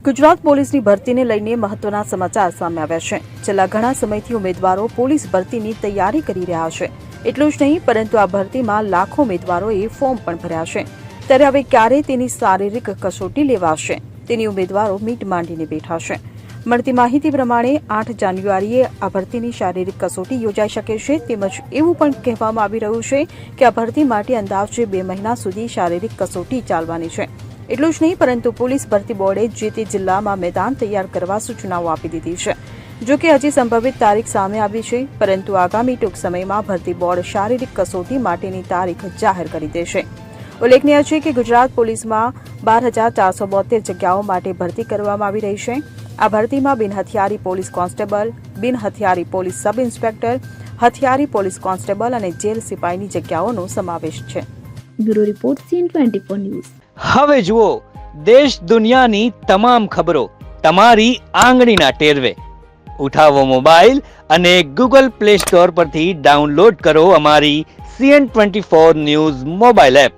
ગુજરાત પોલીસની ભરતીને લઈને મહત્વના સમાચાર સામે આવ્યા છે। છેલ્લા ઘણા સમયથી ઉમેદવારો પોલીસ ભરતીની તૈયારી કરી રહ્યા છે। એટલું જ નહીં, પરંતુ આ ભરતીમાં લાખો ઉમેદવારોએ ફોર્મ પણ ભર્યા છે। ત્યારે હવે ક્યારે તેની શારીરિક કસોટી લેવાશે તેની ઉમેદવારો મીટ માંડીને બેઠા છે। મળતી માહિતી પ્રમાણે 8 જાન્યુઆરીએ આ ભરતીની શારીરિક કસોટી યોજાઈ શકે છે। તેમજ એવું પણ કહેવામાં આવી રહ્યું છે કે આ ભરતી માટે અંદાજે 2 મહિના સુધી શારીરિક કસોટી ચાલવાની છે। એટલું જ નહીં, પરંતુ પોલીસ ભરતી બોર્ડે જે તે જિલ્લામાં મેદાન તૈયાર કરવા સૂચનાઓ આપી દીધી છે। જો કે હજી સંભવિત તારીખ સામે આવી છે, પરંતુ આગામી ટૂંક સમયમાં ભરતી બોર્ડ શારીરિક કસોટી માટેની તારીખ જાહેર કરી દેશે। ઉલ્લેખનીય છે કે ગુજરાત પોલીસમાં 12,472 જગ્યાઓ માટે ભરતી કરવામાં આવી રહી છે। આ ભરતીમાં બિનહથિયારી પોલીસ કોન્સ્ટેબલ, બિનહથિયારી પોલીસ સબ ઇન્સ્પેક્ટર, હથિયારી પોલીસ કોન્સ્ટેબલ અને જેલ સિપાહીની જગ્યાઓનો સમાવેશ છે। Bureau report CN24 news. હવે જુઓ દેશ દુનિયાની તમામ ખબરો તમારી આંગળીના ટેરવે। ઉઠાવો મોબાઈલ અને ગૂગલ પ્લે સ્ટોર પરથી ડાઉનલોડ કરો અમારી CN24 ન્યૂઝ મોબાઈલ એપ।